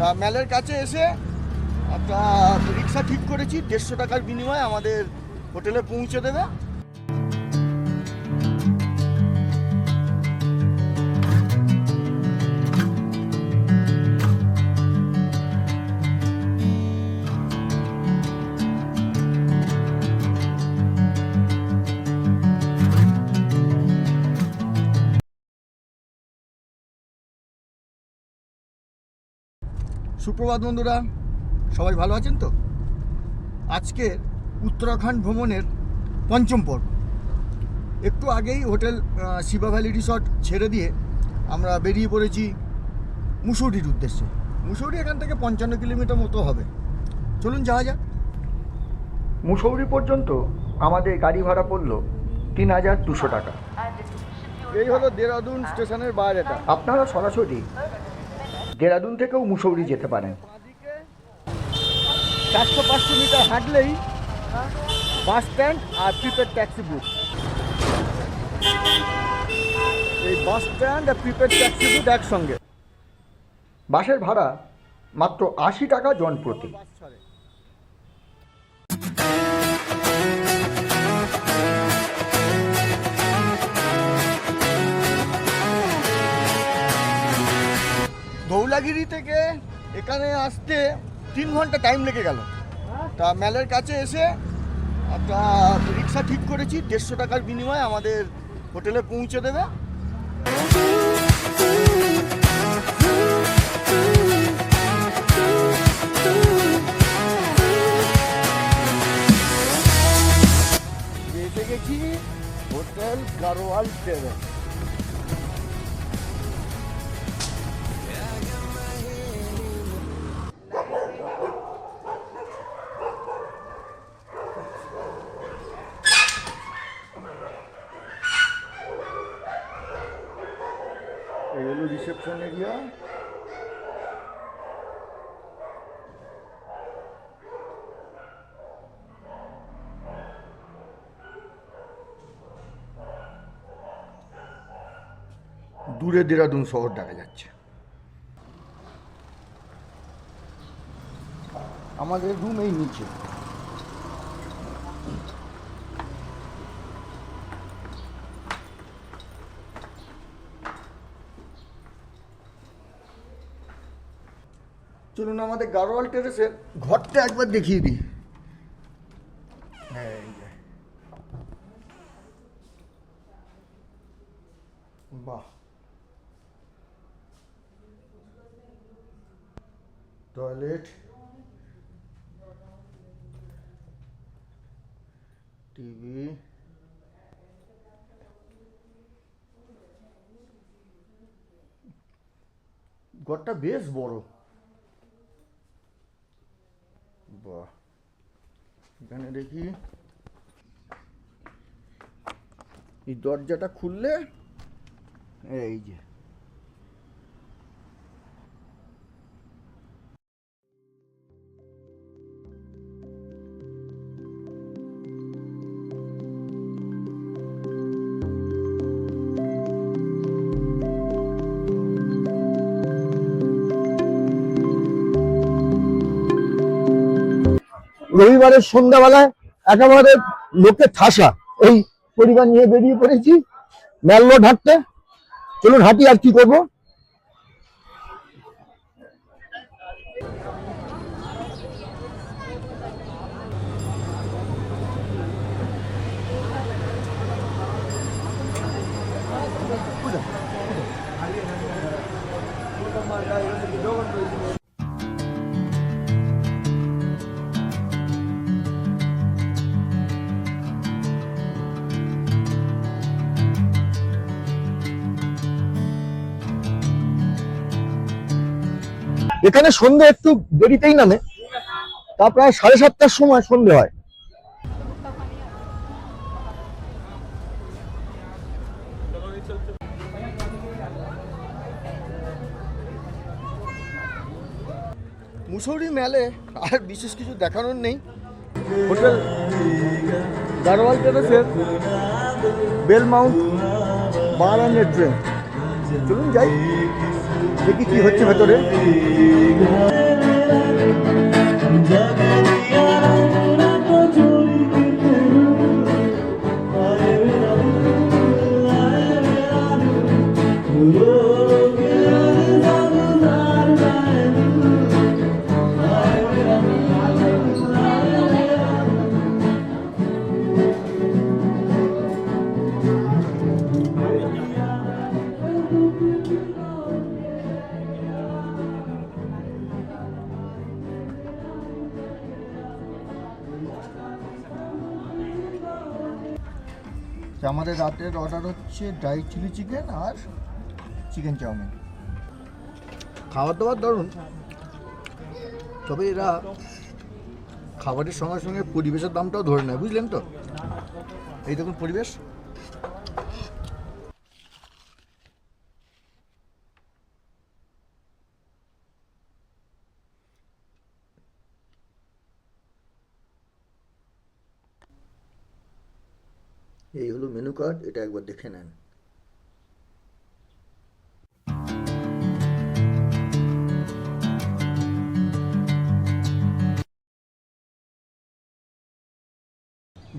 তা মেলের কাছে এসে একটা রিক্সা ঠিক করেছি, 150 টাকার বিনিময়ে আমাদের হোটেলে পৌঁছে দেবে। সুপ্রভাত বন্ধুরা, সবাই ভালো আছেন তো? আজকে উত্তরাখণ্ড ভ্রমণের পঞ্চম পর্ব। একটু আগেই হোটেল শিবা ভ্যালি রিসর্ট ছেড়ে দিয়ে আমরা বেরিয়ে পড়েছি মুসৌরির উদ্দেশ্যে। মুসৌরি এখান থেকে 55 কিলোমিটার মতো হবে। চলুন যাওয়া যাক। মুসৌরি পর্যন্ত আমাদের গাড়ি ভাড়া পড়লো 3200 টাকা। এই হলো দেরাদুন স্টেশনের বাইরেটা। আপনারা সরাসরি দেরাদুন থেকেও মুসৌরি যেতে পারেন। 400-500 মিটার হাঁটলেই বাস স্ট্যান্ড আর প্রিপেড ট্যাক্সি বুথ। এই বাস স্ট্যান্ড আর প্রিপেড ট্যাক্সি বুথ একসঙ্গে। বাসের ভাড়া মাত্র 80 টাকা জন প্রতি। ধৌলাগিরি থেকে এখানে আসতে 3 ঘন্টা টাইম লেগে গেল। তা মেলের কাছে এসে একটা রিক্সা ঠিক করেছি, 150 টাকার বিনিময়ে আমাদের হোটেলে পৌঁছে দেবে। এসে গেছি হোটেল গারোয়াল টেরেস। এই হলো রিসেপশন এরিয়া। দূরে দেরাদুন শহর দেখা যাচ্ছে। আমাদের রুম এই নিচে। চলুন আমাদের গারোয়াল টেরেসের ঘরটা একবার দেখিয়ে দিই। বাহ, টয়লেট, টিভি, ঘরটা বেশ বড়। বাহ, এখানে দেখি এই দরজাটা খুললে এই যে রবিবারের সন্ধ্যাবেলায় একেবারে লোকে ঠাসা এই পরিবার নিয়ে বেরিয়ে পড়েছি মেল রোড হাঁটতে। চলুন হাঁটি, আর কি করবো। এখানে সন্ধ্যে একটু দেরিতেই নামে, তা প্রায় 7:30টার সময় সন্ধ্যে হয়। মুসৌরি মেলে আর বিশেষ কিছু দেখানোর নেই। হোটেল গারোয়াল টেরেসের bell mount bar and train চলুন যাই, দেখি কি হচ্ছে ভেতরে। আমাদের রাতের অর্ডার হচ্ছে ড্রাই চিলি চিকেন আর চিকেন চাউমিন। খাবার দাবার দারুণ, তবে এরা খাবারের সঙ্গে সঙ্গে পরিবেশের দামটাও ধরে নেয়, বুঝলেন তো। এই দেখুন পরিবেশ, এই হলো মেনু কার্ড, এটা একবার দেখে নেন।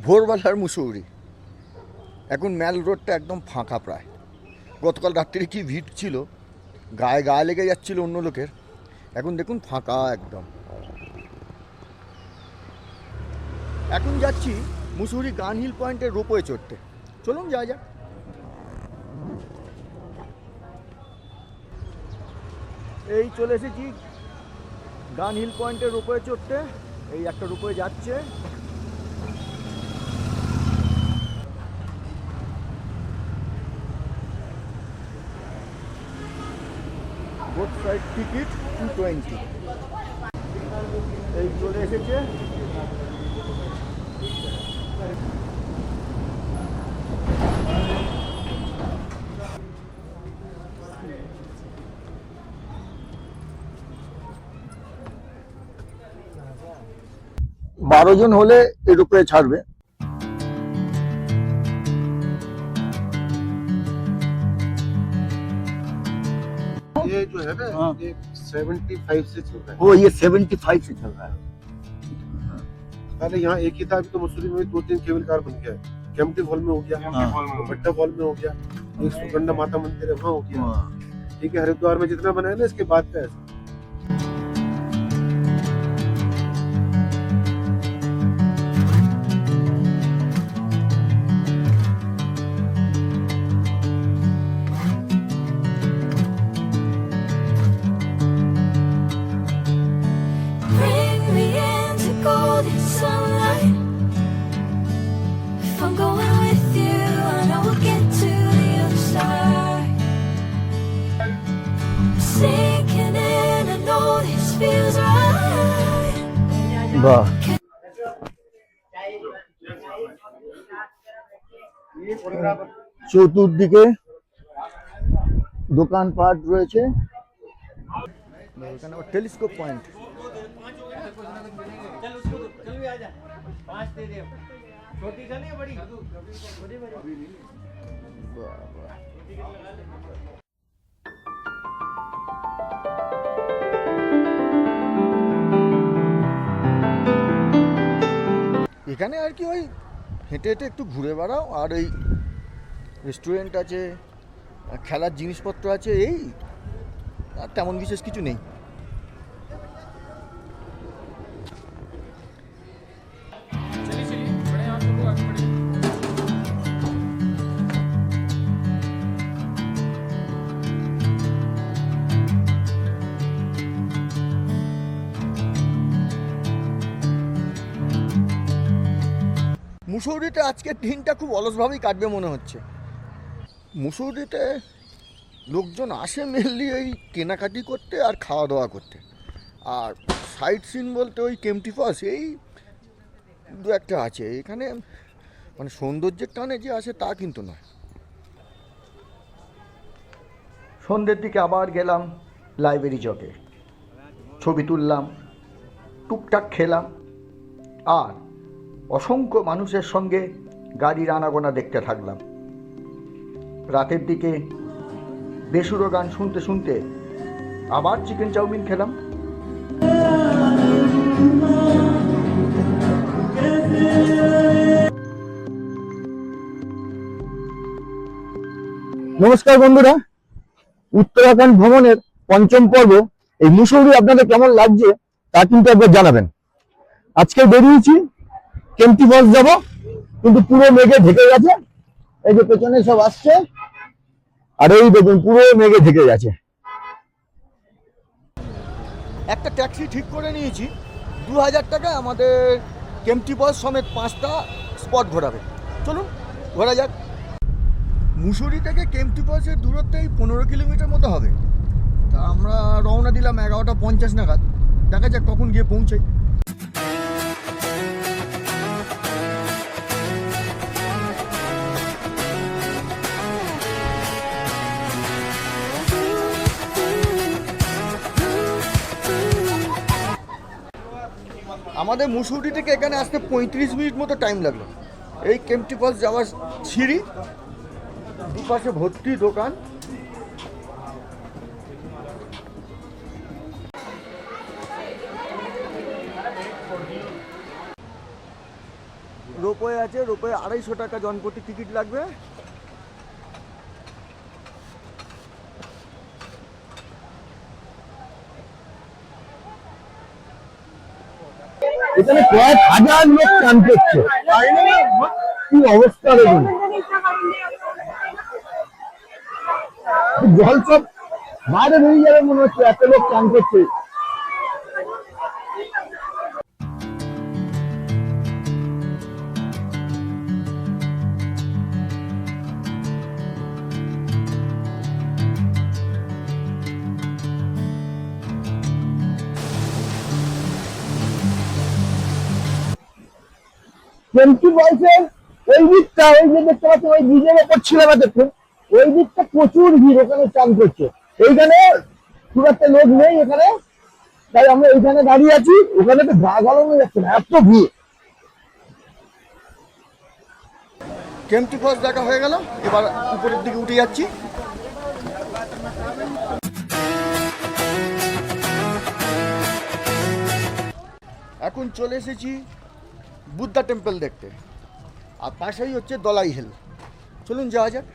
ভোরবেলার মুসৌরি, এখন ম্যাল রোডটা একদম ফাঁকা প্রায়। গতকাল রাত্রিরে কি ভিড় ছিল, গায়ে গায়ে লেগে যাচ্ছিল অন্য লোকের, এখন দেখুন ফাঁকা একদম। এখন যাচ্ছি মুসৌরি গান হিল পয়েন্টের রোপওয়ে চড়তে, চলুন যাওয়া যাক। এই চলে এসেছি গান হিল পয়েন্টের রোপওয়ে চড়তে, এই একটা রোপওয়ে যাচ্ছে। Both side ticket 220। এই চলে এসেছে। বারো জন হলে এর উপরে ছাড়বে। ये जो है ना, ये 75 से चल रहा है। वो ये 75 से चल रहा है। पहले यहाँ एक ही था, अभी तो मसूरी में 2-3 केबल कार बन गया है। केम्प्टी फॉल में हो गया, भट्टा फॉल में हो गया, एक सुगंधा माता मंदिर है वहाँ हो गया। ठीक है, हरिद्वार में जितना बना है ना, इसके बाद का है। বাহ, চতুর্দিকে দোকানপাট রয়েছে। এখানে আবার টেলিস্কোপ পয়েন্ট। এখানে আর কি ওই হেঁটে হেঁটে একটু ঘুরে বেড়াও, আর এই রেস্টুরেন্ট আছে, খেলার জিনিসপত্র আছে, এই আর তেমন বিশেষ কিছু নেই। মুসৌরিতে আজকের দিনটা খুব অলসভাবেই কাটবে মনে হচ্ছে। মুসৌরিতে লোকজন আসে মেনলি ওই কেনাকাটি করতে আর খাওয়া দাওয়া করতে, আর সাইট সিন বলতে ওই কেম্পটি ফলস এই দু একটা আছে। এখানে মানে সৌন্দর্যের টানে যে আসে তা কিন্তু নয়। সন্ধ্যের দিকে আবার গেলাম লাইব্রেরি চকে, ছবি তুললাম, টুকটাক খেলাম, আর অসংখ্য মানুষের সঙ্গে গাড়ির আনাগোনা দেখতে থাকলাম। রাতের দিকে বেসুরো গান শুনতে শুনতে আবার চিকেন চাউমিন খেলাম। নমস্কার বন্ধুরা, উত্তরাখণ্ড ভ্রমণের পঞ্চম পর্ব এই মুসৌরি আপনাদের কেমন লাগছে তা কিন্তু একবার জানাবেন। আজকে বেরিয়েছি কেম্পটি ফলস যাব, কিন্তু পুরো মেঘে ঢেকে গেছে। এই যে পেছনে সব আসছে, আর এই দেখুন পুরো মেঘে ঢেকে গেছে। একটা ট্যাক্সি ঠিক করে নিয়েছি, 2000 টাকায় আমাদের কেম্পটি ফলস সমেত 5টা স্পট ঘোরাবে। চলুন ঘোরা যাক। মুসৌরি থেকে কেম্পটি ফলসের দূরত্ব এই 15 কিলোমিটার মতো হবে। তা আমরা রওনা দিলাম 11:50 নাগাদ। দেখা যাক কখন গিয়ে পৌঁছাই। আমাদের মুসৌরি থেকে এখানে আসতে 35 মিনিট মতো টাইম লাগলো। এই কেম্পটি ফলস যাওয়ার সিঁড়ি, দুপাশে ভর্তি দোকান। রোপওয়ে আছে, রোপওয়ে 250 টাকা জনপ্রতি টিকিট লাগবে। এখানে কয়েক হাজার লোক চান করছে, কি অবস্থা দেখুন। জল সব বাইরে বেরিয়ে যাবে মনে হচ্ছে, এত লোক চান করছে। কেম্পটি ফলসের ওই দিকটা, ওই যে দেখতে পাচ্ছেন ওই ব্রিজের ওপর ছিলাম দেখুন, ওই দিকটা প্রচুর ভিড়, ওখানে চান করছে। এইখানে খুব একটা লোক নেই এখানে, তাই আমরা এইখানে দাঁড়িয়ে আছি। ওখানে তো গা গলানো যাচ্ছে না, এত ভিড়। কেম্পটি ফলস দেখা হয়ে গেল, এবার উপরের দিকে উঠে যাচ্ছি। এখন চলে এসেছি বুদ্ধা টেম্পল দেখতে, আর পাশেই হচ্ছে দলাই হিল। চলুন যাওয়া যাক।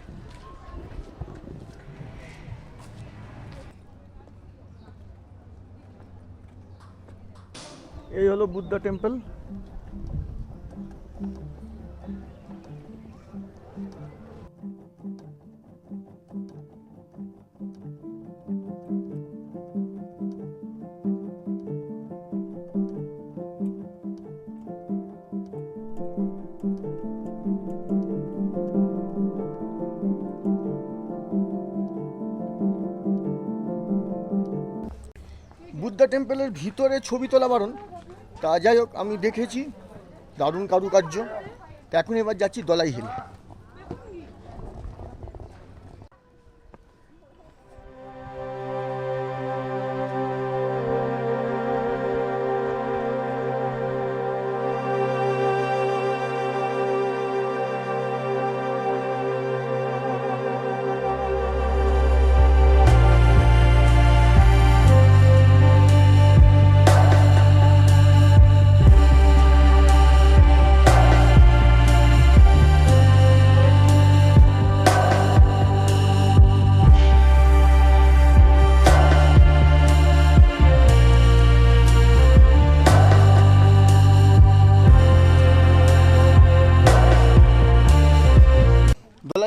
এই হলো বুদ্ধা টেম্পল। বুদ্ধা টেম্পলের ভিতরে ছবি তোলা বারণ, তা যাই হোক আমি দেখেছি, দারুণ কারুকার্য। এখন এবার যাচ্ছি দলাই হিল।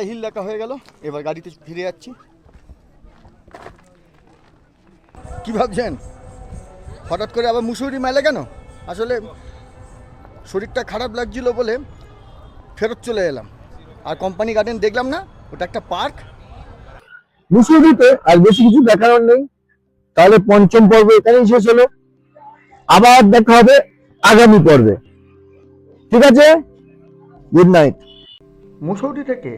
হিল দেখা হয়ে গেল, এবার গাড়িতে ফিরে যাচ্ছি। কি ভাবছেন হঠাৎ করে আবার মুসৌরি মেলে কেন? আসলে শরীরটা খারাপ লাগছিল বলে ফেরত চলে এলাম, আর কোম্পানি গার্ডেন দেখলাম না, ওটা একটা পার্ক। মুসৌরিতে আর বেশি কিছু দেখানোর নেই। তাহলে পঞ্চম পর্ব এখানেই শেষ হলো, আবার দেখা হবে আগামী পর্বে। ঠিক আছে, গুড নাইট। মুসৌরি থেকে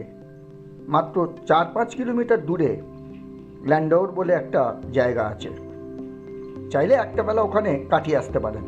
মাত্র 4-5 কিলোমিটার দূরে ল্যান্ডাউর বলে একটা জায়গা আছে, চাইলে একটা বেলা ওখানে কাটিয়ে আসতে পারেন।